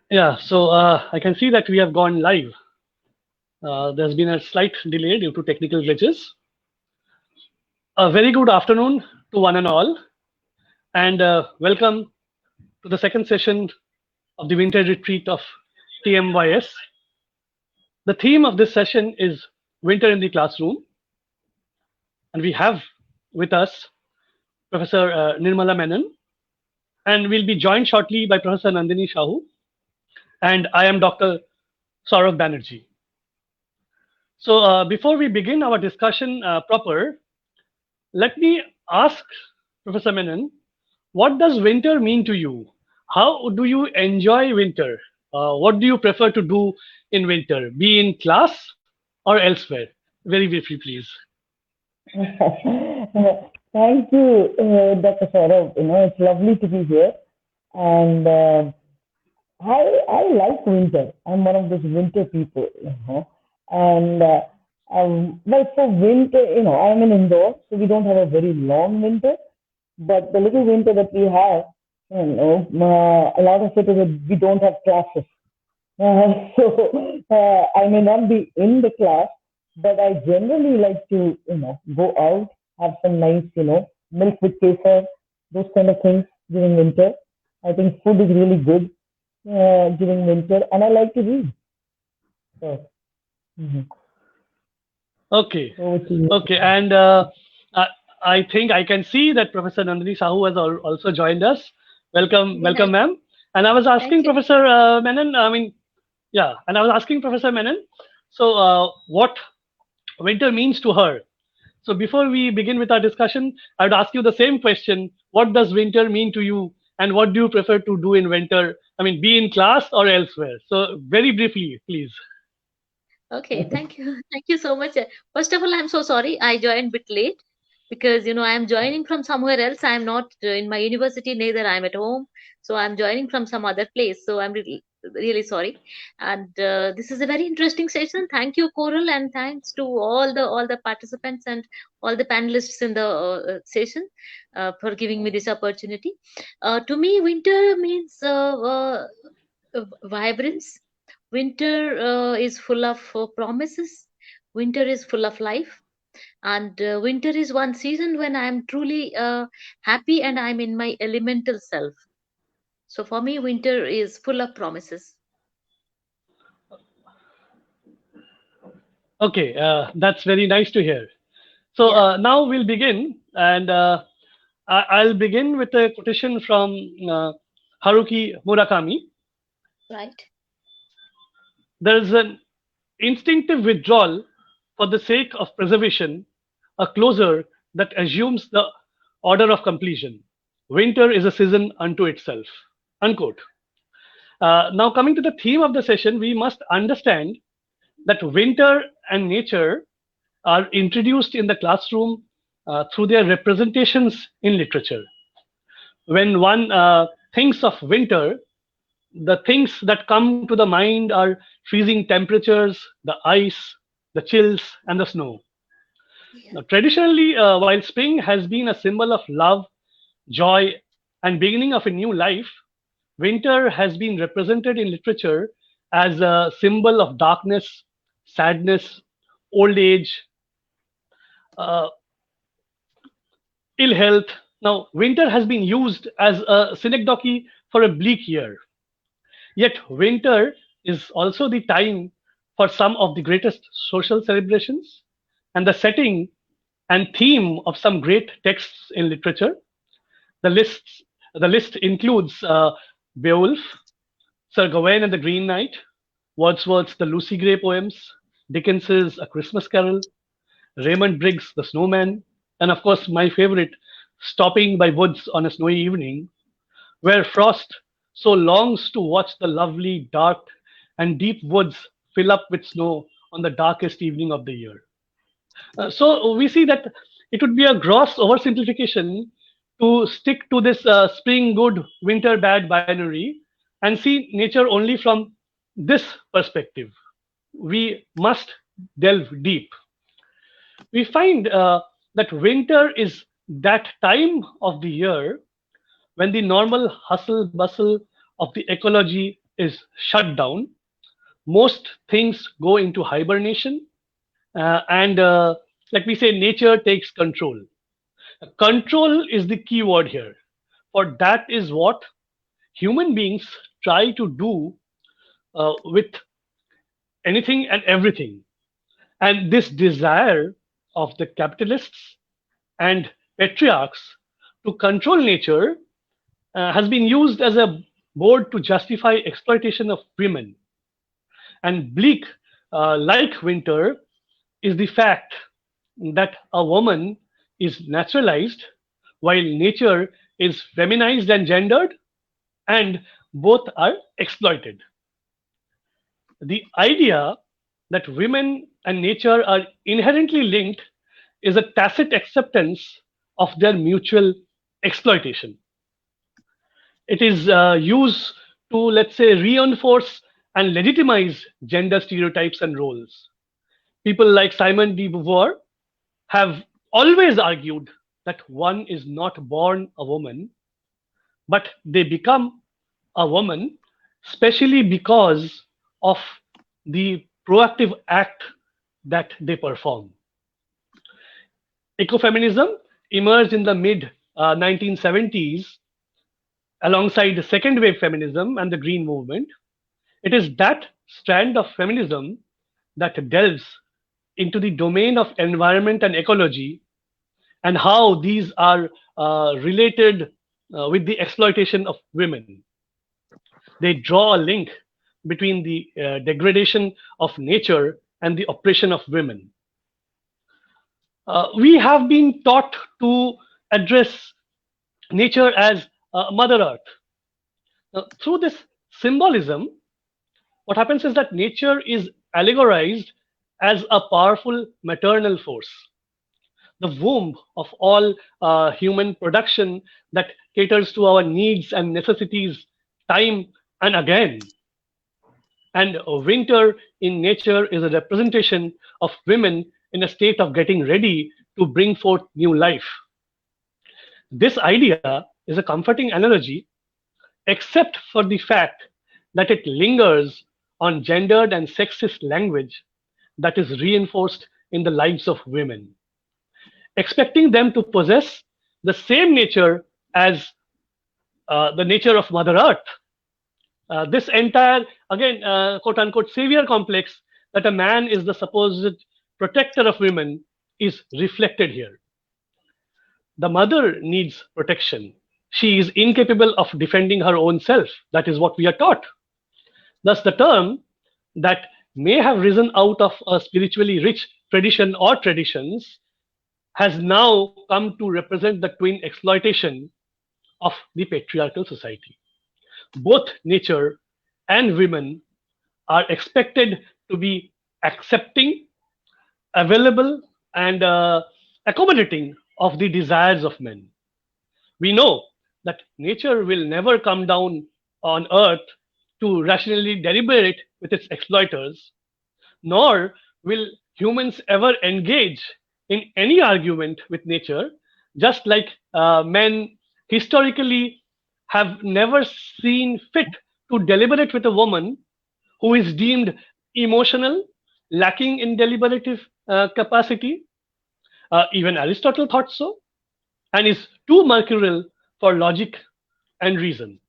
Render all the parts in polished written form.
Yeah, so I can see that we have gone live. There's been a slight delay due to technical glitches. A very good afternoon to one and all, and welcome to the second session of the winter retreat of TMYS. The theme of this session is Winter in the Classroom, and we have with us Professor Nirmala Menon, and we'll be joined shortly by Professor Nandini Shahu, and I am Dr. Saurav Banerjee. So, before we begin our discussion proper, let me ask Professor Menon, what does winter mean to you? How do you enjoy winter? What do you prefer to do in winter? Be in class or elsewhere? Very briefly, please. Thank you, Dr. Saurav. It's lovely to be here. And I like winter. I'm one of those winter people. And well, for winter, I'm in indoor, so we don't have a very long winter. But the little winter that we have, a lot of it is that we don't have classes. So I may not be in the class, but I generally like to, go out, have some nice, milk with kesar, those kind of things during winter. I think food is really good during winter, and I like to read. So, mhm. Okay, Over to you. okay, and I, I think I can see that Professor Nandini Sahu has also joined us. Welcome, Yeah, welcome, ma'am. And I was thank asking you. Professor Menon. Yeah, and I was asking Professor Menon. So, what winter means to her? So before we begin with our discussion, I would ask you the same question. What does winter mean to you? And what do you prefer to do in winter? I mean, be in class or elsewhere? So very briefly, please. Okay, thank you. Thank you so much. First of all, I'm so sorry I joined a bit late because I'm joining from somewhere else. I'm not in my university, neither I'm at home. So I'm joining from some other place. So I'm really sorry. And this is a very interesting session. Thank you, Coral, and thanks to all the participants and all the panelists in the session for giving me this opportunity. To me, winter means vibrance. Winter is full of promises. Winter is full of life. And winter is one season when I am truly happy and I'm in my elemental self. So for me, winter is full of promises. Okay, that's very nice to hear. So Yeah, now we'll begin, and I'll begin with a quotation from uh, Haruki Murakami. right. There is an instinctive withdrawal for the sake of preservation, a closure that assumes the order of completion. Winter is a season unto itself. Unquote. Now, coming to the theme of the session, we must understand that winter and nature are introduced in the classroom through their representations in literature. When one thinks of winter, the things that come to the mind are freezing temperatures, the ice, the chills, and the snow. Yeah, Now, traditionally, while spring has been a symbol of love, joy, and beginning of a new life, winter has been represented in literature as a symbol of darkness, sadness, old age, uh, ill health. Now, winter has been used as a synecdoche for a bleak year. Yet, winter is also the time for some of the greatest social celebrations and the setting and theme of some great texts in literature. The the list includes Beowulf, Sir Gawain and the Green Knight, Wordsworth's The Lucy Gray poems, Dickens's A Christmas Carol, Raymond Briggs' The Snowman, and of course my favorite, Stopping by Woods on a Snowy Evening, where Frost so longs to watch the lovely, dark, and deep woods fill up with snow on the darkest evening of the year. So we see that it would be a gross oversimplification to stick to this spring good, winter bad binary and see nature only from this perspective. We must delve deep. We find that winter is that time of the year when the normal hustle bustle of the ecology is shut down. Most things go into hibernation, and like we say, nature takes control. Control is the key word here, for that is what human beings try to do with anything and everything. And this desire of the capitalists and patriarchs to control nature has been used as a board to justify exploitation of women. And bleak, like winter, is the fact that a woman is naturalized while nature is feminized and gendered, and both are exploited. The idea that women and nature are inherently linked is a tacit acceptance of their mutual exploitation. It is used to, let's say, reinforce and legitimize gender stereotypes and roles. People like Simone de Beauvoir have always argued that one is not born a woman, but they become a woman, especially because of the proactive act that they perform. Ecofeminism emerged in the mid 1970s alongside the second wave feminism and the green movement. It is that strand of feminism that delves into the domain of environment and ecology and how these are related with the exploitation of women. They draw a link between the degradation of nature and the oppression of women. We have been taught to address nature as Mother Earth. Through this symbolism, what happens is that nature is allegorized as a powerful maternal force, the womb of all human production that caters to our needs and necessities time and again. And winter in nature is a representation of women in a state of getting ready to bring forth new life. This idea is a comforting analogy, except for the fact that it lingers on gendered and sexist language that is reinforced in the lives of women, expecting them to possess the same nature as the nature of Mother Earth. This entire, again, quote unquote, savior complex that a man is the supposed protector of women is reflected here. The mother needs protection. She is incapable of defending her own self. That is what we are taught. Thus, the term that may have risen out of a spiritually rich tradition or traditions has now come to represent the twin exploitation of the patriarchal society. Both nature and women are expected to be accepting, available, and accommodating of the desires of men. We know that nature will never come down on earth to rationally deliberate with its exploiters, nor will humans ever engage in any argument with nature, just like men historically have never seen fit to deliberate with a woman who is deemed emotional, lacking in deliberative capacity. Even Aristotle thought so, and is too mercurial for logic and reason.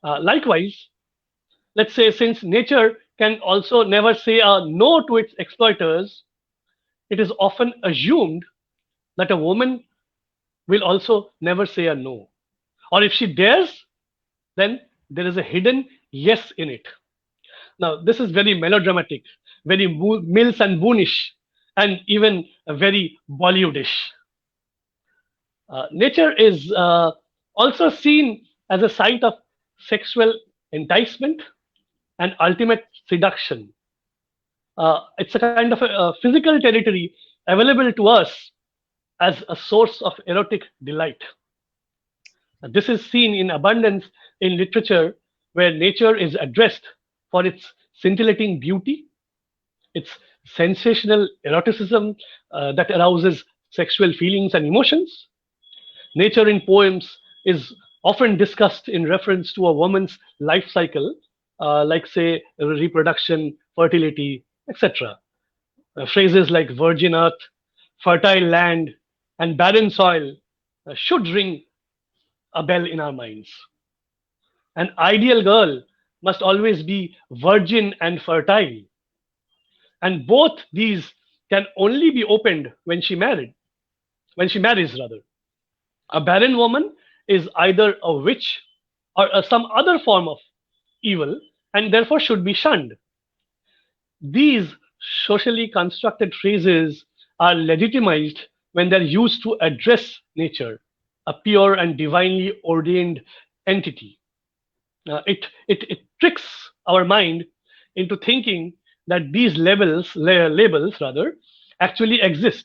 Likewise, let's say since nature can also never say a no to its exploiters, it is often assumed that a woman will also never say a no. Or if she dares, then there is a hidden yes in it. Now, this is very melodramatic, very Mills and Boonish, and even very Bollywoodish. Nature is also seen as a site of sexual enticement and ultimate seduction. It's a kind of a physical territory available to us as a source of erotic delight. This is seen in abundance in literature where nature is addressed for its scintillating beauty, its sensational eroticism that arouses sexual feelings and emotions. Nature in poems is often discussed in reference to a woman's life cycle like, say, reproduction, fertility, etc. Phrases like virgin earth, fertile land, and barren soil should ring a bell in our minds. An ideal girl must always be virgin and fertile, and both these can only be opened when she marries rather. A barren woman is either a witch or some other form of evil, and therefore should be shunned. These socially constructed phrases are legitimized when they're used to address nature, a pure and divinely ordained entity. It tricks our mind into thinking that these labels rather, actually exist,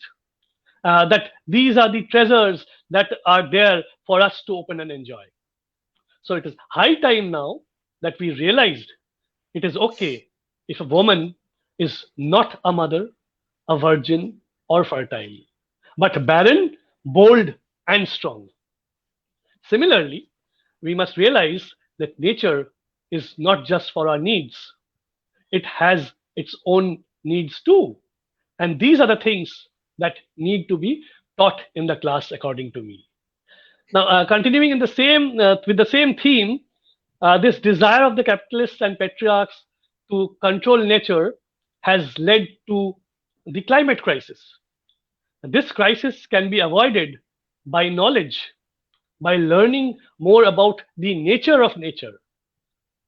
that these are the treasures that are there for us to open and enjoy. So it is high time now that we realized it is okay if a woman is not a mother, a virgin, or fertile, but barren, bold, and strong. Similarly, we must realize that nature is not just for our needs, it has its own needs too. And these are the things that need to be taught in the class, according to me. Now, continuing in the same with the same theme, this desire of the capitalists and patriarchs to control nature has led to the climate crisis. This crisis can be avoided by knowledge, by learning more about the nature of nature.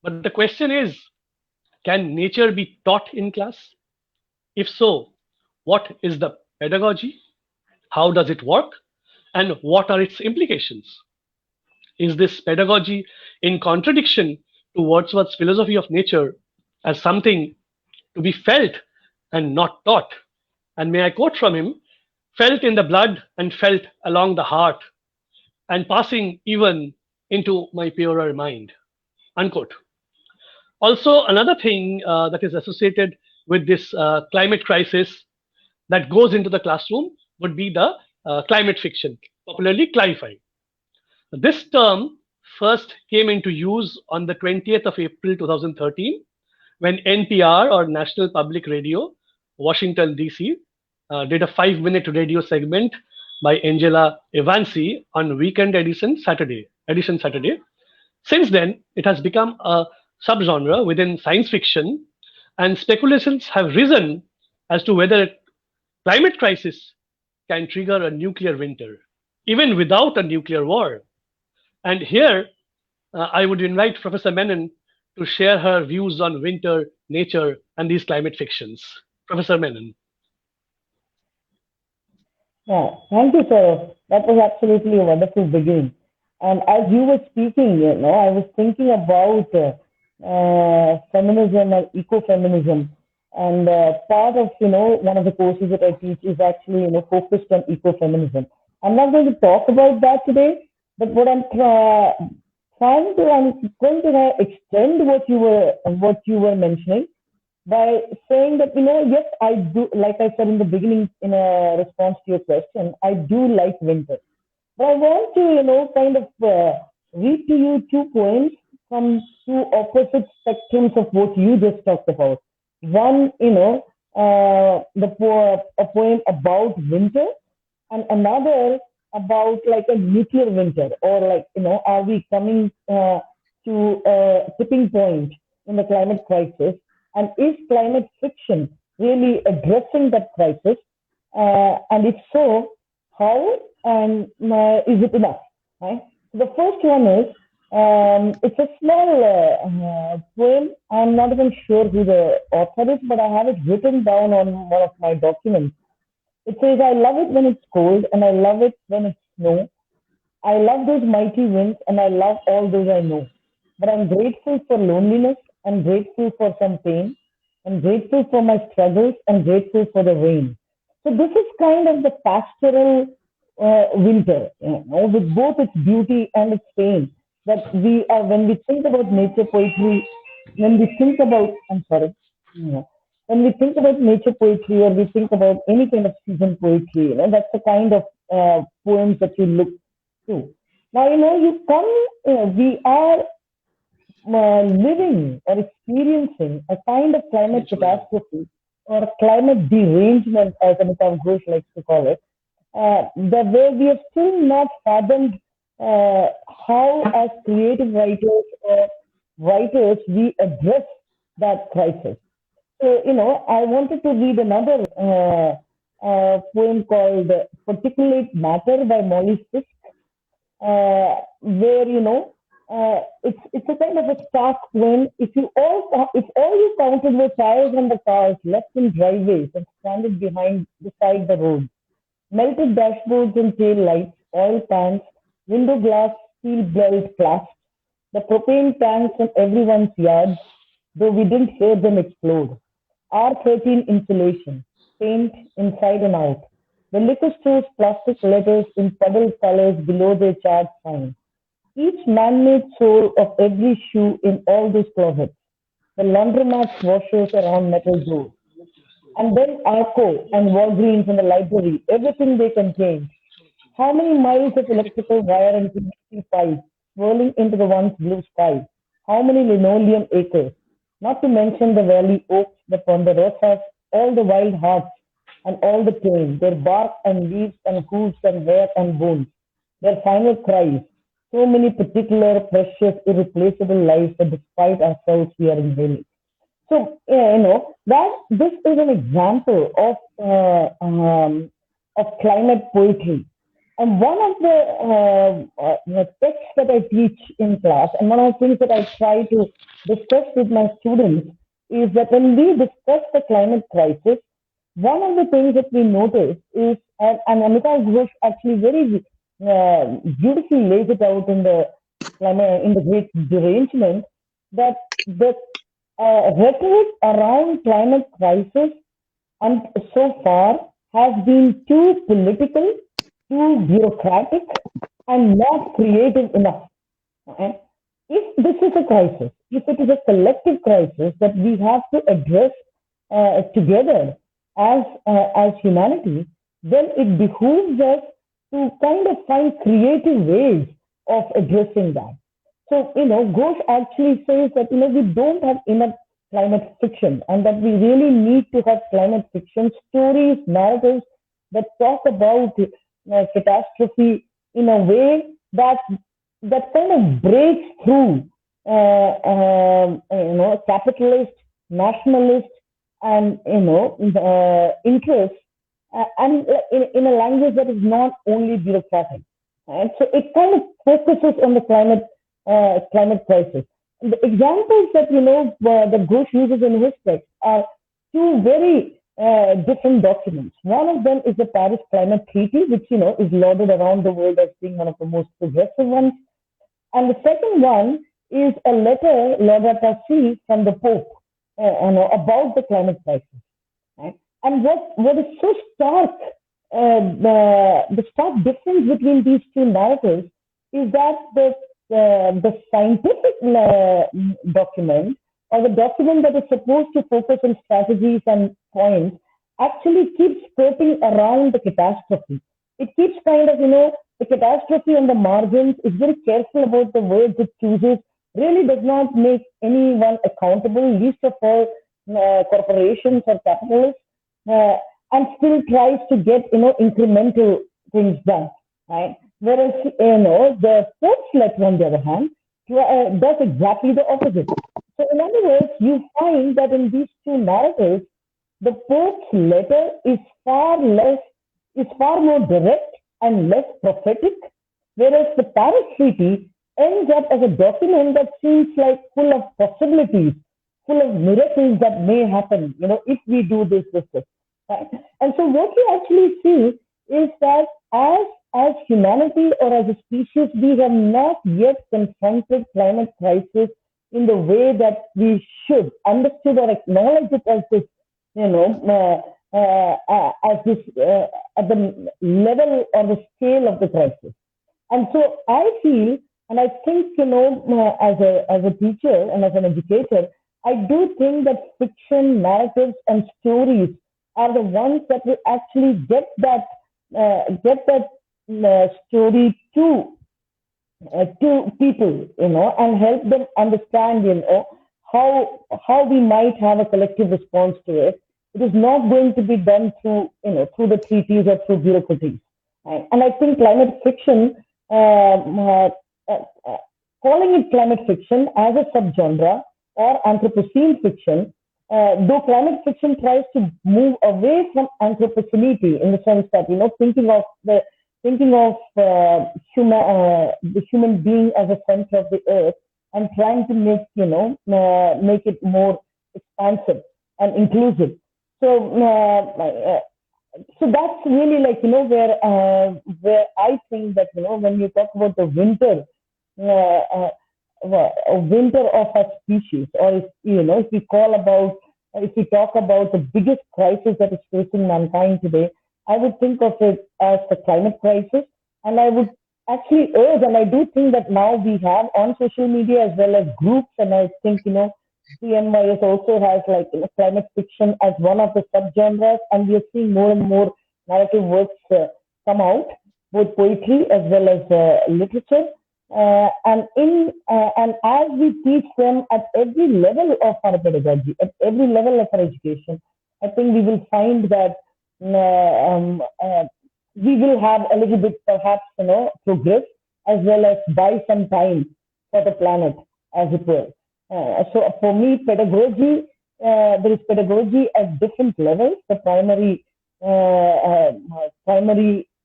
But the question is, can nature be taught in class? If so, what is the pedagogy? How does it work? And what are its implications? Is this pedagogy in contradiction to Wordsworth's philosophy of nature as something to be felt and not taught? And may I quote from him, felt in the blood and felt along the heart, and passing even into my purer mind. Unquote. Also, another thing that is associated with this climate crisis that goes into the classroom would be the climate fiction, popularly cli-fi. This term first came into use on the 20th of April 2013 when NPR, or National Public Radio, Washington, D.C., did a 5-minute radio segment by Angela Evansi on Weekend Edition Saturday. Since then, it has become a subgenre within science fiction, and speculations have risen as to whether a climate crisis can trigger a nuclear winter, even without a nuclear war. And here, I would invite Professor Menon to share her views on winter, nature, and these climate fictions. Professor Menon. Yeah, thank you, sir. That was absolutely a wonderful beginning. And as you were speaking, I was thinking about feminism and ecofeminism. And part of, one of the courses that I teach is actually, focused on ecofeminism. I'm not going to talk about that today, but I'm going to extend what you were mentioning by saying that, yes, I do, like I said in the beginning in a response to your question, I do like winter. But I want to, kind of read to you two poems from two opposite spectrums of what you just talked about. One, a poem about winter, and another about like a nuclear winter, or like, are we coming to a tipping point in the climate crisis, and is climate fiction really addressing that crisis, and if so, how, and is it enough, right? So the first one is, it's a small poem. I'm not even sure who the author is, but I have it written down on one of my documents. It says, I love it when it's cold, and I love it when it's snow. I love those mighty winds, and I love all those I know. But I'm grateful for loneliness, and grateful for some pain, and grateful for my struggles, and grateful for the rain. So this is kind of the pastoral winter, with both its beauty and its pain. That we are, when we think about nature poetry, when we think about, I'm sorry, when we think about nature poetry, or we think about any kind of season poetry, that's the kind of poems that you look to. Now, you come, we are living or experiencing a kind of climate Literally. catastrophe or climate derangement, as Amitav Ghosh likes to call it, the way we have still not fathomed how, as creative writers or writers, we address that crisis. So, I wanted to read another poem called Particulate Matter by Molly Fisk, where it's a kind of a stark poem. If all you counted were tires on the cars left in driveways and stranded behind beside the road, melted dashboards and tail lights, oil pans, window glass, steel belt flashed, the propane tanks in everyone's yards, though we didn't hear them explode. R13 insulation, paint inside and out. The liquor store's plastic letters in puddled colors below their charred sign. Each man-made sole of every shoe in all those closets. The laundromat's washers around metal doors. And then Arco and Walgreens and the library, everything they contained. How many miles of electrical wire and PVC pipe swirling into the once blue sky? How many linoleum acres? Not to mention the valley oaks, the ponderosas, all the wild hearts and all the pain, their bark and leaves and hooves and hair and bones, their final cries. So many particular, precious, irreplaceable lives that despite ourselves we are inhaling. So, that this is an example of climate poetry. And one of the texts that I teach in class, and one of the things that I try to discuss with my students is that when we discuss the climate crisis, one of the things that we notice is, and Amitav Ghosh actually very beautifully lays it out in the climate, in the Great Derangement, that the rhetoric around climate crisis and so far has been too political, too bureaucratic, and not creative enough. Okay? If this is a crisis, if it is a collective crisis that we have to address together as humanity, then it behooves us to kind of find creative ways of addressing that. So, Ghosh actually says that, we don't have enough climate fiction and that we really need to have climate fiction stories, narratives that talk about catastrophe in a way that kind of breaks through, capitalist, nationalist, and, interests, and in a language that is not only bureaucratic. Right? So it kind of focuses on the climate crisis. And the examples that that Ghosh uses in his text are two very different documents. One of them is the Paris Climate Treaty, which is lauded around the world as being one of the most progressive ones. And the second one is a letter, Laudato Si, from the Pope, about the climate crisis. Right? And what is so stark, the stark difference between these two narratives is that the scientific document, or the document that is supposed to focus on strategies and points, actually keeps skirting around the catastrophe. It keeps kind of, the catastrophe on the margins, is very careful about the words it chooses, really does not make anyone accountable, least of all corporations or capitalists, uh, and still tries to get, incremental things done, right? Whereas, the Pope's letter, on the other hand, does exactly the opposite. So, in other words, you find that in these two narratives, the Pope's letter is far more direct and less prophetic, whereas the Paris Treaty ends up as a document that seems like full of possibilities, full of miracles that may happen, if we do this. Right? And so what you actually see is that as humanity or as a species, we have not yet confronted climate crisis in the way that we should understood or acknowledge it as this, as this at the level or the scale of the crisis. And so I feel, and I think, as a teacher and as an educator, I do think that fiction, narratives, and stories are the ones that will actually get that story to to people, and help them understand, how we might have a collective response to it. It is not going to be done through, through the treaties or through bureaucracies. And I think climate fiction, um, uh, uh, uh, calling it climate fiction as a subgenre or Anthropocene fiction, though climate fiction tries to move away from anthropocenity in the sense that, thinking of the human being as a center of the earth and trying to make it more expansive and inclusive. So that's really, like, where I think that, when you talk about the winter, winter of our species, or if we talk about the biggest crisis that is facing mankind today, I would think of it as the climate crisis. And I would actually urge, and I do think that now we have on social media as well as groups, and I think, TMYS also has, like, climate fiction as one of the subgenres, and we are seeing more and more narrative works come out, both poetry as well as literature. And as we teach them at every level of our pedagogy, at every level of our education, I think we will find that we will have a little bit, perhaps, progress, as well as buy some time for the planet, as it were. So for me, pedagogy, there is pedagogy at different levels. The primary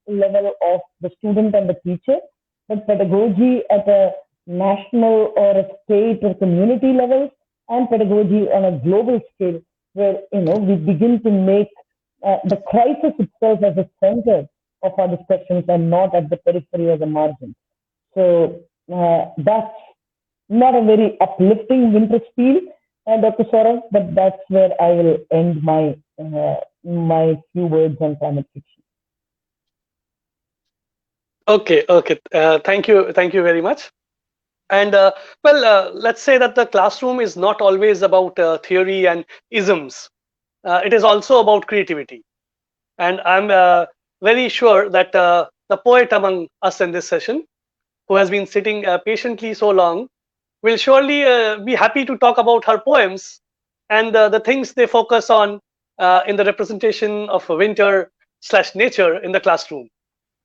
level of the student and the teacher, but pedagogy at a national or a state or community level, and pedagogy on a global scale, where, we begin to make the crisis itself as a center of our discussions and not at the periphery or the margin. So that's not a very uplifting winter spiel, Dr. Saurav, but that's where I will end my few words on climate fiction. Okay, okay. Thank you very much. And well, let's say that the classroom is not always about theory and isms. It is also about creativity. And I'm very sure that the poet among us in this session, who has been sitting patiently so long, will surely be happy to talk about her poems and the things they focus on in the representation of winter slash nature in the classroom.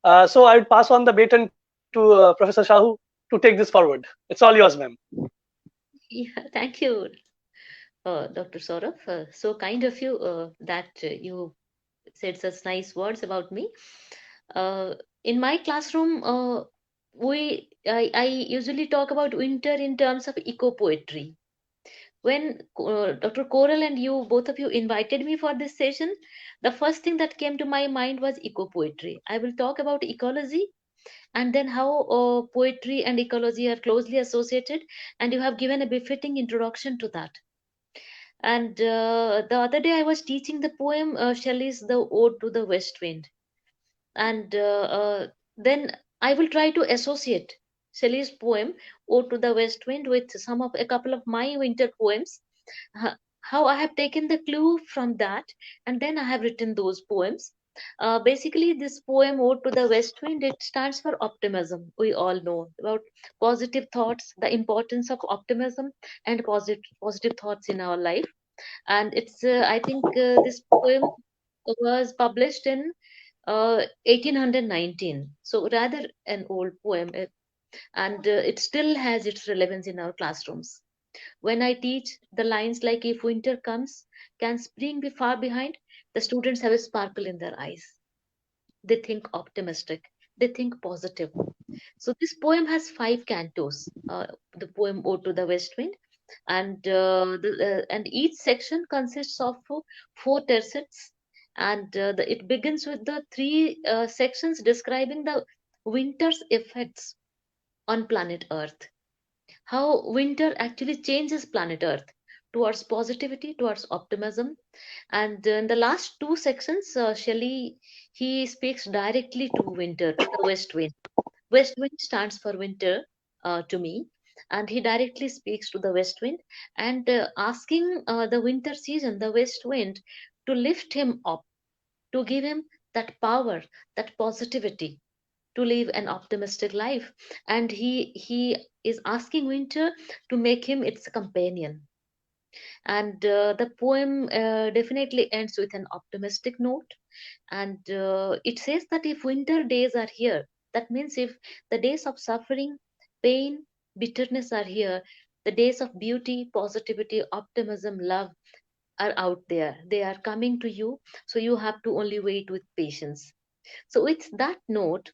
So I would pass on the baton to Professor Shahu to take this forward. It's all yours, ma'am. Yeah, thank you, Dr. Saurabh. So kind of you that you said such nice words about me. In my classroom, I usually talk about winter in terms of eco poetry. When Dr. Coral and you, both of you, invited me for this session, the first thing that came to my mind was eco poetry. I will talk about ecology and then how poetry and ecology are closely associated, and you have given a befitting introduction to that. And the other day I was teaching the poem Shelley's The Ode to the West Wind, and then I will try to associate Shelley's poem Ode to the West Wind with a couple of my winter poems. How I have taken the clue from that, and then I have written those poems. Basically, this poem Ode to the West Wind, it stands for optimism. We all know about positive thoughts, the importance of optimism and positive thoughts in our life. And it's I think this poem was published in 1819, so rather an old poem, and it still has its relevance in our classrooms. When I teach the lines like "If winter comes, can spring be far behind?" the students have a sparkle in their eyes. They think optimistic, they think positive. So this poem has five cantos. The poem "Ode to the West Wind," and each section consists of four tercets, and it begins with the three sections describing the winter's effects on planet Earth, how winter actually changes planet Earth towards positivity, towards optimism. And in the last two sections, Shelley, he speaks directly to winter, to the west wind. West wind stands for winter to me, and he directly speaks to the west wind and asking the winter season, the west wind, to lift him up, to give him that power, that positivity. to live an optimistic life, and he is asking winter to make him its companion. And the poem definitely ends with an optimistic note, and it says that if winter days are here, that means if the days of suffering, pain, bitterness are here, the days of beauty, positivity, optimism, love are out there, they are coming to you, so you have to only wait with patience. So with that note,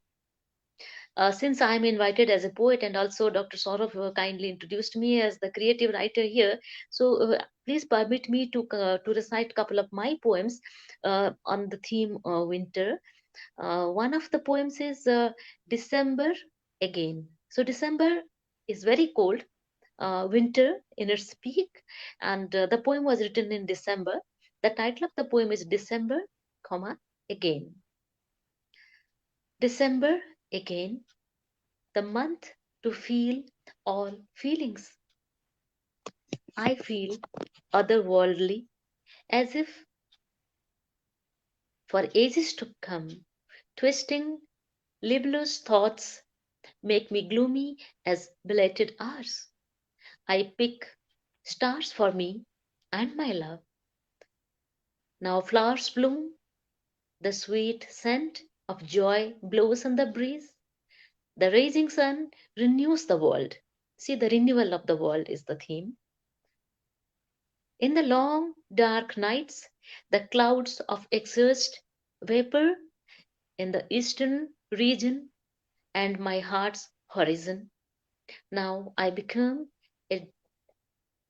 since I'm invited as a poet, and also Dr. Saurav kindly introduced me as the creative writer here, so please permit me to recite a couple of my poems on the theme winter. One of the poems is December Again. So December is very cold, winter in its peak, and the poem was written in December. The title of the poem is December, comma, Again. December again, the month to feel all feelings. I feel otherworldly, as if for ages to come, twisting libelous thoughts make me gloomy as belated hours. I pick stars for me and my love. Now flowers bloom, the sweet scent of joy blows on the breeze. The rising sun renews the world. See, the renewal of the world is the theme. In the long, dark nights, the clouds of exhaust vapor in the eastern region and my heart's horizon. Now I become a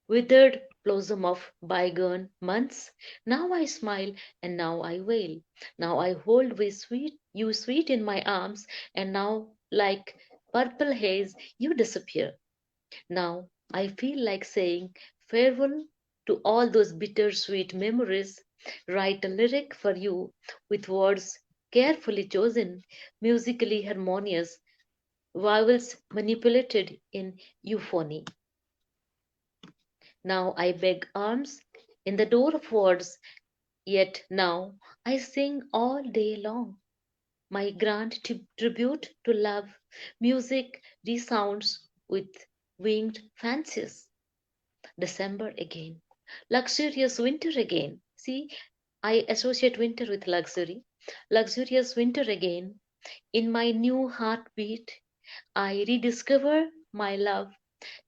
withered blossom of bygone months. Now I smile and now I wail. Now I hold with you sweet in my arms, and now, like purple haze, you disappear. Now I feel like saying farewell to all those bittersweet memories. Write a lyric for you with words carefully chosen, musically harmonious, vowels manipulated in euphony. Now I beg alms in the door of words, yet now I sing all day long. My grand tribute to love, music resounds with winged fancies. December again. Luxurious winter again. See, I associate winter with luxury. Luxurious winter again. In my new heartbeat, I rediscover my love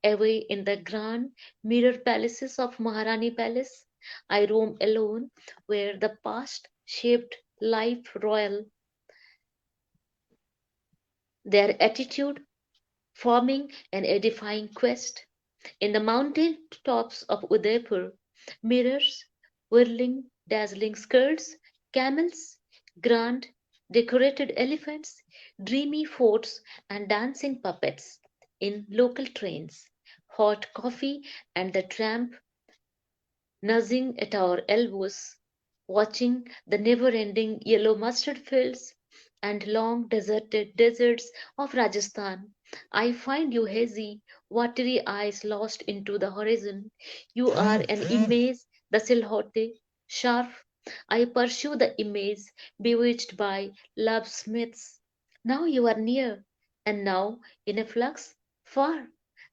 away in the grand mirror palaces of Maharani Palace. I roam alone where the past shaped life royal, their attitude forming an edifying quest. In the mountain tops of Udaipur, mirrors, whirling, dazzling skirts, camels, grand, decorated elephants, dreamy forts, and dancing puppets. In local trains, hot coffee and the tramp nuzzing at our elbows, watching the never ending yellow mustard fields and long deserted deserts of Rajasthan. I find you hazy, watery eyes lost into the horizon. You are an image, the silhouette, sharp. I pursue the image, bewitched by love's smiths. Now you are near, and now in a flux, far.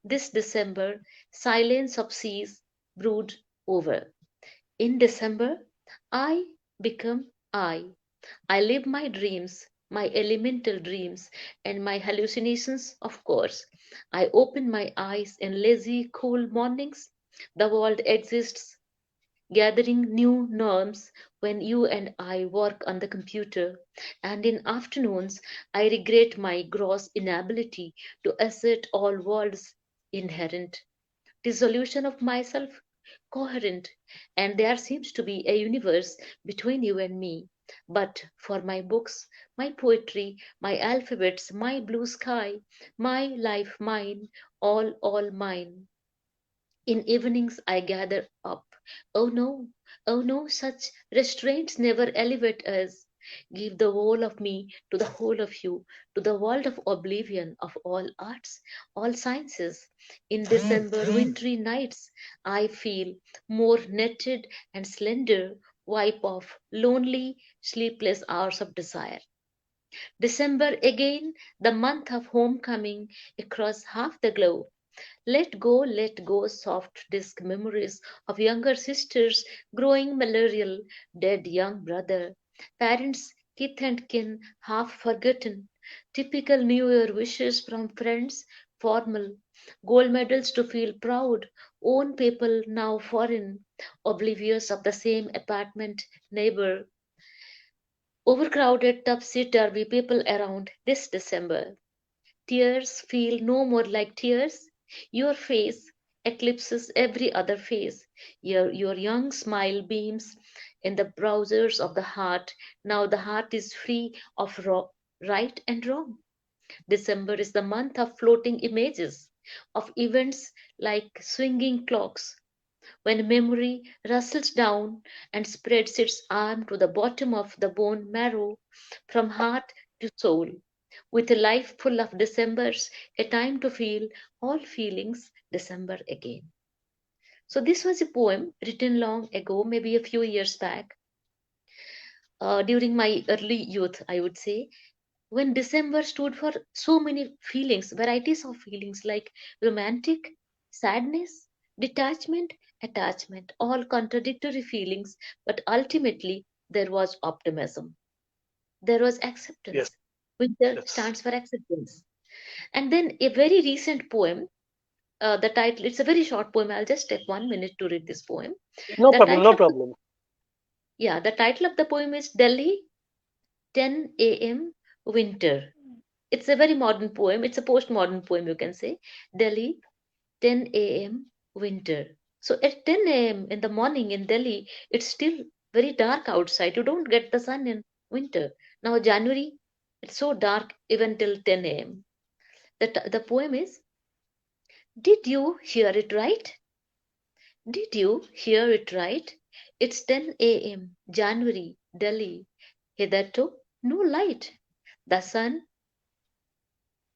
This December, silence of seas brood over. In December, I become I. I live my dreams, my elemental dreams, and my hallucinations, of course. I open my eyes in lazy, cool mornings. The world exists, gathering new norms when you and I work on the computer. And in afternoons, I regret my gross inability to assert all worlds inherent dissolution of myself coherent, and there seems to be a universe between you and me. But for my books, my poetry, my alphabets, my blue sky, my life mine, all mine. In evenings I gather up. Oh no, such restraints never elevate us. Give the whole of me to the whole of you, to the world of oblivion of all arts, all sciences. In December wintry nights, I feel more netted and slender, wipe off lonely, sleepless hours of desire. December again, the month of homecoming across half the globe. Let go, soft disk memories of younger sisters growing malarial, dead young brother, parents, kith and kin half forgotten, typical New Year wishes from friends, formal, gold medals to feel proud, own people now foreign, oblivious of the same apartment neighbor, overcrowded topsy-turvy people around this December. Tears feel no more like tears. Your face eclipses every other face. Your young smile beams in the browsers of the heart. Now the heart is free of right and wrong. December is the month of floating images, of events like swinging clocks, when memory rustles down and spreads its arm to the bottom of the bone marrow, from heart to soul, with a life full of Decembers, a time to feel all feelings December again. So, this was a poem written long ago, maybe a few years back, during my early youth, I would say, when December stood for so many feelings, varieties of feelings like romantic, sadness, detachment, attachment, all contradictory feelings, but ultimately there was optimism. There was Yes, acceptance. Winter yes. stands for acceptance. And then a very recent poem, the title, it's a very short poem. I'll just take 1 minute to read this poem. No The problem, title no of the, problem. yeah, the title of the poem is Delhi, 10 a.m. Winter. It's a very modern poem. It's a postmodern poem, you can say. Delhi, 10 a.m. Winter. So at 10 a.m. in the morning in Delhi, it's still very dark outside. You don't get the sun in winter. Now, January, it's so dark even till 10 a.m. The poem is, did you hear it right? Did you hear it right? It's 10 a.m. January, Delhi. Hitherto, no light. The sun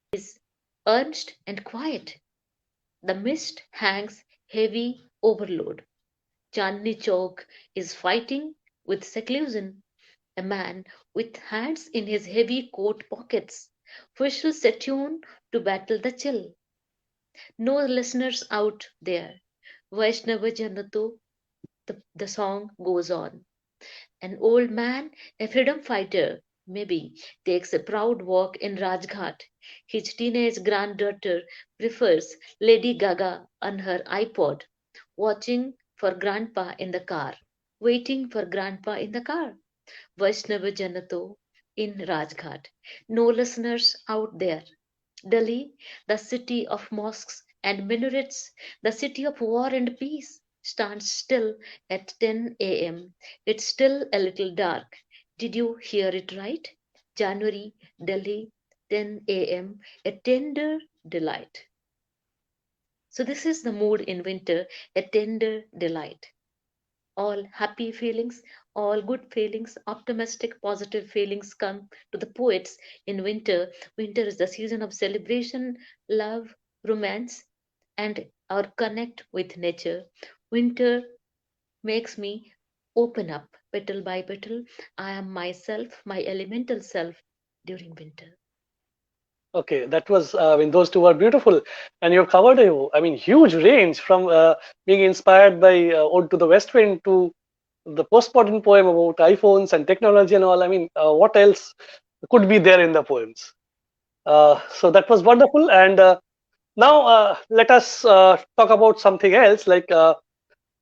is earnest and quiet. The mist hangs heavy overload. Chandni Chowk is fighting with seclusion. A man with hands in his heavy coat pockets whistles a tune to battle the chill. No listeners out there. Vaishnava Janato, the song goes on. An old man, a freedom fighter, maybe, takes a proud walk in Rajghat. His teenage granddaughter prefers Lady Gaga on her iPod, watching for grandpa in the car, waiting for grandpa in the car. Vaishnava Janato in Rajghat. No listeners out there. Delhi, the city of mosques and minarets, the city of war and peace, stands still at 10 a.m. It's still a little dark. Did you hear it right? January, Delhi, 10 a.m. A tender delight. So, this is the mood in winter, a tender delight. All happy feelings, all good feelings, optimistic, positive feelings come to the poets in winter. Winter is the season of celebration, love, romance, and our connect with nature. Winter makes me open up petal by petal. I am myself, my elemental self during winter. Okay, that was, I mean, those two are beautiful. And you've covered a, I mean, huge range from being inspired by Ode to the West Wind to the postmodern poem about iPhones and technology and all. I mean, what else could be there in the poems? So that was wonderful. And now let us talk about something else. Like,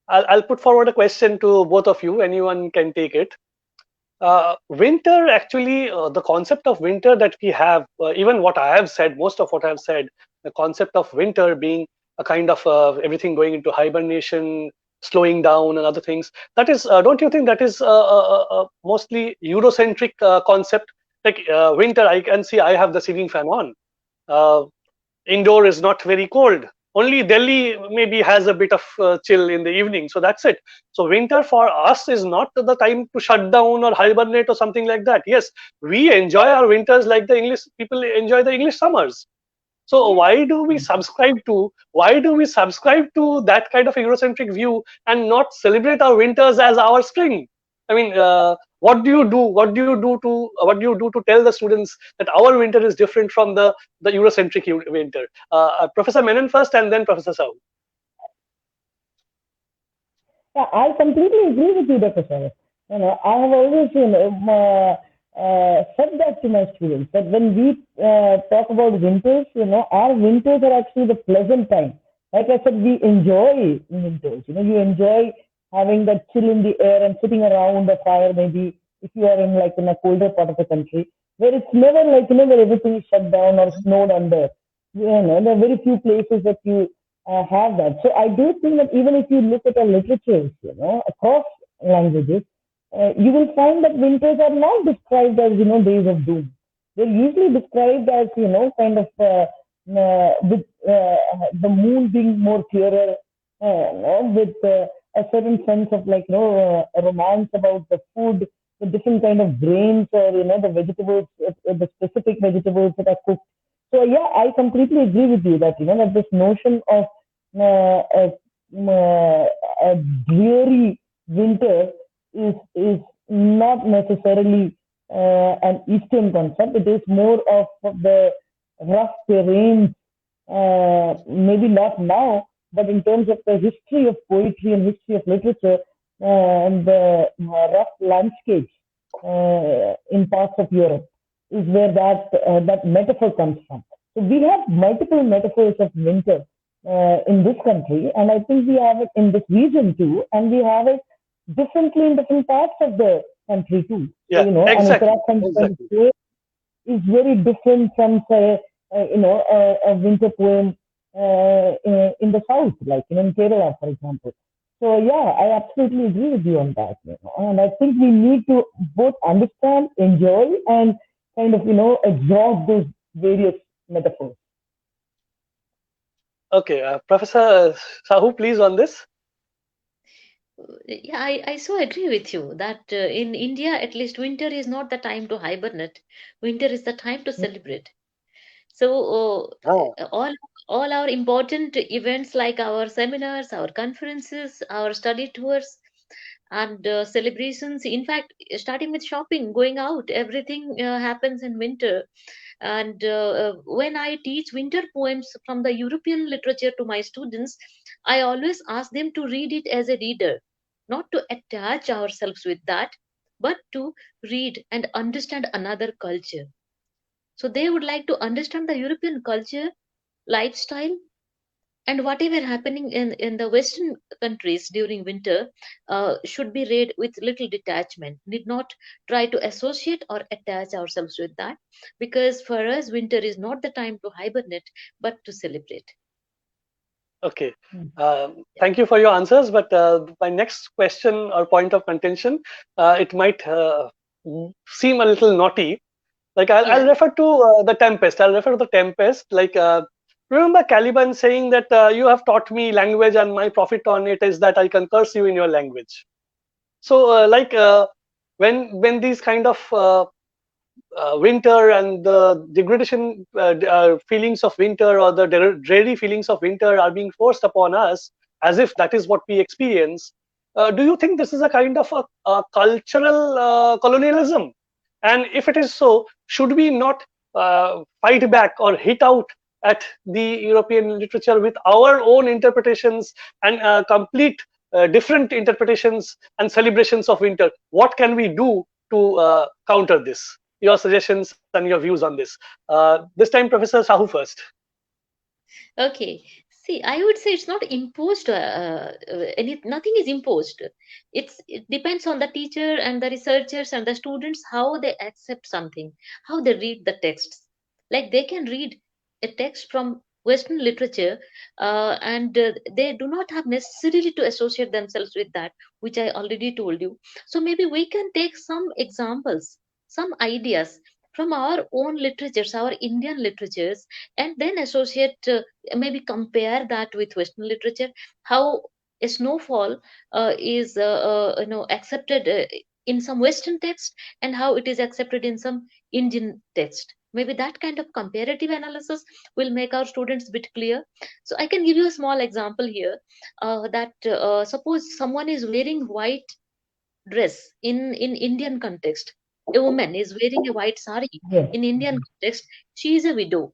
I'll put forward a question to both of you. Anyone can take it. Winter, actually, the concept of winter that we have, even what I have said, most of what I have said, the concept of winter being a kind of everything going into hibernation, slowing down, and other things. That is, don't you think that is mostly Eurocentric concept? Like winter, I can see I have the ceiling fan on. Uh, Indoor is not very cold. Only Delhi maybe has a bit of chill in the evening. So that's it. So winter for us is not the time to shut down or hibernate or something like that. Yes, we enjoy our winters like the English people enjoy the English summers. So Yes. why do we subscribe to that kind of Eurocentric view and not celebrate our winters as our spring? I mean, what do you do? What do you do to tell the students that our winter is different from the Eurocentric winter? Professor Menon first, and then Professor Sahu. Yeah, I completely agree with you, Dr. Sarah. I have always, said that to my students that when we talk about winters, our winters are actually the pleasant time. Like I said, we enjoy winters. You enjoy having that chill in the air and sitting around a fire, maybe if you are in like in a colder part of the country, where it's never like, where everything is shut down or snowed under. There are very few places that you have that. So I do think that even if you look at our literatures, across languages, you will find that winters are not described as days of doom. They're usually described as kind of with the moon being more clearer, with a certain sense of like a romance about the food, the different kind of grains or the vegetables, the specific vegetables that are cooked. So yeah, I completely agree with you that that this notion of a, a dreary winter is not necessarily an Eastern concept. It is more of the rough terrains, maybe not now, but in terms of the history of poetry and history of literature and the rough landscapes in parts of Europe is where that metaphor comes from. So we have multiple metaphors of winter in this country, and I think we have it in this region too, and we have it differently in different parts of the country too. So Yeah, an exactly, Uttarakhand exactly. poem is very different from say a winter poem in the south, like in Kerala, for example. So yeah, I absolutely agree with you on that. And I think we need to both understand, enjoy, and kind of absorb those various metaphors. Okay, Professor Sahu, please on this. Yeah, I so agree with you that in India, at least, winter is not the time to hibernate. Winter is the time to celebrate. So Ah, all our important events like our seminars, our conferences, our study tours, and celebrations. In fact, starting with shopping, going out, everything happens in winter. And when I teach winter poems from the European literature to my students, I always ask them to read it as a reader, not to attach ourselves with that, but to read and understand another culture. So they would like to understand the European culture, lifestyle, and whatever happening in the Western countries during winter should be read with little detachment. Need not try to associate or attach ourselves with that, because for us, winter is not the time to hibernate, but to celebrate. okay. Mm. Thank you for your answers. But my next question or point of contention, it might seem a little naughty. Like I'll Yeah. refer to the Tempest. I'll refer to the Tempest. Like remember Caliban saying that you have taught me language, and my profit on it is that I can curse you in your language. So when these kind of winter and the degradation feelings of winter or the dreary feelings of winter are being forced upon us as if that is what we experience, do you think this is a kind of a cultural colonialism? And if it is so, should we not fight back or hit out at the European literature with our own interpretations and complete different interpretations and celebrations of winter? What can we do to counter this? Your suggestions and your views on this. This time, Professor Sahu first. Okay. See, I would say it's not imposed. Nothing is imposed. It depends on the teacher and the researchers and the students how they accept something, how they read the texts. Like they can read a text from Western literature, and they do not have necessarily to associate themselves with that, which I already told you. So maybe we can take some examples, some ideas from our own literatures, our Indian literatures, and then associate, maybe compare that with Western literature, how a snowfall is accepted in some Western text, and how it is accepted in some Indian text. Maybe that kind of comparative analysis will make our students a bit clear. So I can give you a small example here, that suppose someone is wearing white dress in Indian context. A woman is wearing a white sari. Yes. In Indian context, she is a widow.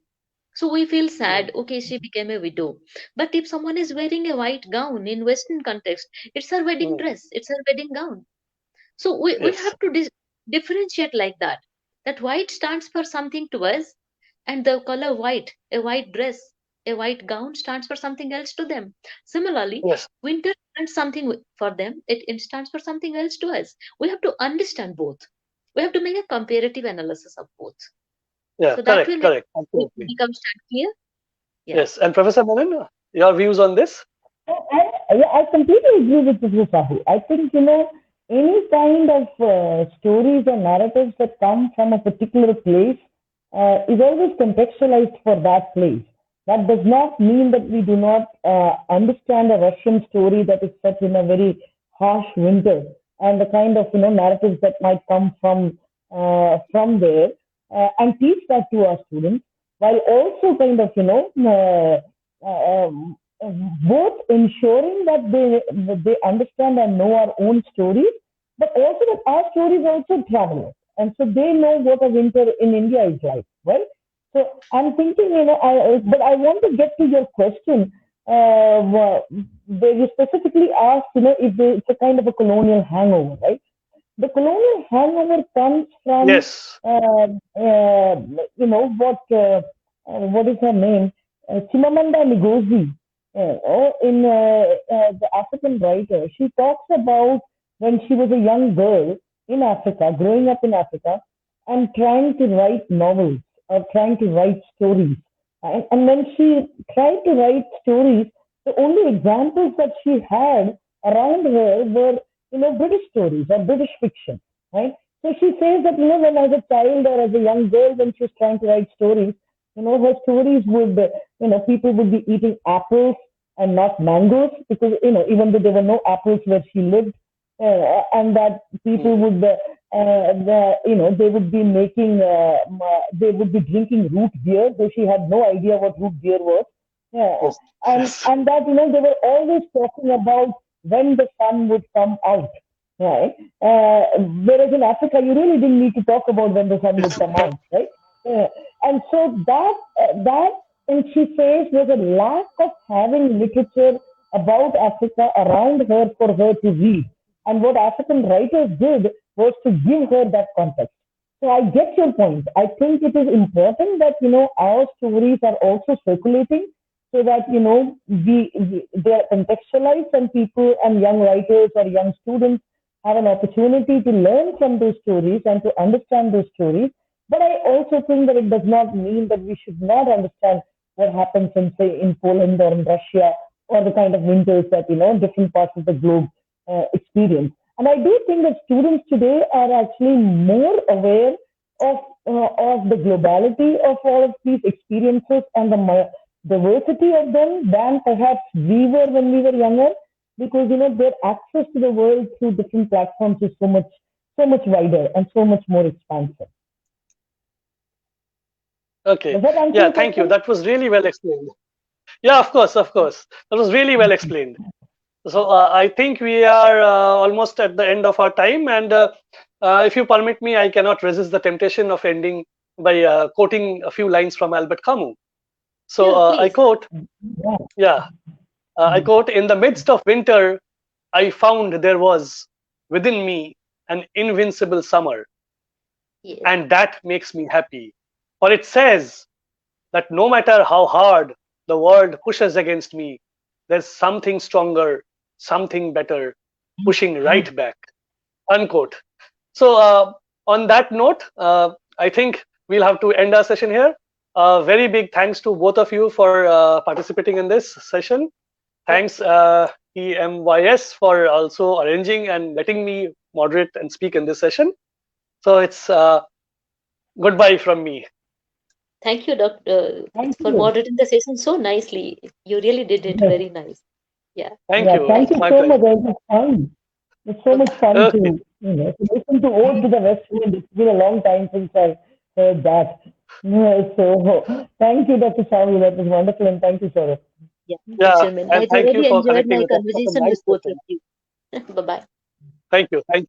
So we feel Mm. sad, okay, she became a widow. But if someone is wearing a white gown in Western context, it's her wedding Mm. dress, it's her wedding gown. So we Yes. have to differentiate like that. That white stands for something to us, and the color white, a white dress, a white gown stands for something else to them. Similarly, Yes. winter stands something for them, it stands for something else to us. We have to understand both. We have to make a comparative analysis of both. Yeah. So that Correct. will Correct. it Absolutely. become stand clear. Yeah. Yes. And Professor Menon, your views on this? Yeah, I completely agree with Mr. Sahu. I think, any kind of stories or narratives that come from a particular place is always contextualized for that place. That does not mean that we do not understand a Russian story that is set in a very harsh winter and the kind of, narratives that might come from there and teach that to our students while also kind of, both ensuring that they understand and know our own stories, but also that our stories also travel, and so they know what a winter in India is like, right? So I'm thinking, but I want to get to your question, where you specifically asked, if it's a kind of a colonial hangover, right? The colonial hangover comes from, Yes. uh, uh, what is her name? Chimamanda Ngozi. The African writer, she talks about when she was a young girl in Africa, growing up in Africa, and trying to write novels or trying to write stories. And when she tried to write stories, the only examples that she had around her were, British stories or British fiction, right? So she says that, when as a child or as a young girl, when she was trying to write stories, her stories would, people would be eating apples and not mangoes because, even though there were no apples where she lived, and that people Mm. would, they would be they would be drinking root beer, though she had no idea what root beer was. Yeah. Yes. And, Yes. and that, they were always talking about when the sun would come out. Right. Whereas in Africa, you really didn't need to talk about when the sun would come out, right? Uh, and so that, and she says there's a lack of having literature about Africa around her for her to read. And what African writers did was to give her that context. So I get your point. I think it is important that our stories are also circulating so that they are contextualized and people and young writers or young students have an opportunity to learn from those stories and to understand those stories. But I also think that it does not mean that we should not understand what happens in, say, in Poland or in Russia or the kind of winters that different parts of the globe experience. And I do think that students today are actually more aware of the globality of all of these experiences and the diversity of them than perhaps we were when we were younger, because their access to the world through different platforms is so much wider and so much more expansive. Okay. Does that answer Yeah. your Thank you. question? That was really well explained. Yeah. Of course. Of course. That was really well explained. So I think we are almost at the end of our time, and if you permit me, I cannot resist the temptation of ending by quoting a few lines from Albert Camus. So Sure, I please. quote, Yeah. yeah, I quote, in the midst of winter, I found there was within me an invincible summer, Yes. and that makes me happy. For it says that no matter how hard the world pushes against me, there's something stronger, something better pushing right back. Unquote. So, on that note, I think we'll have to end our session here. Very big thanks to both of you for participating in this session. Thanks, Okay. TMYS, for also arranging and letting me moderate and speak in this session. So, it's goodbye from me. Thank you, Doctor, Thank for you. moderating the session so nicely. You really did it Yes. very nice. Yeah. Thank Yeah. you. Thank It's you Thank you. my so much. pleasure. It was fun. It's so much Bye-bye. fun Okay. to listen to Ode to the West Wind. It's been a long time since I heard that. Yeah, so thank you, Dr. Savi. That was wonderful, and thank you, sir. Yeah. Thanks, Yeah. Sharmin. And I thank you thoroughly for enjoyed connecting my with us for some conversation nice with both of session. you. Bye-bye. Thank you. Thank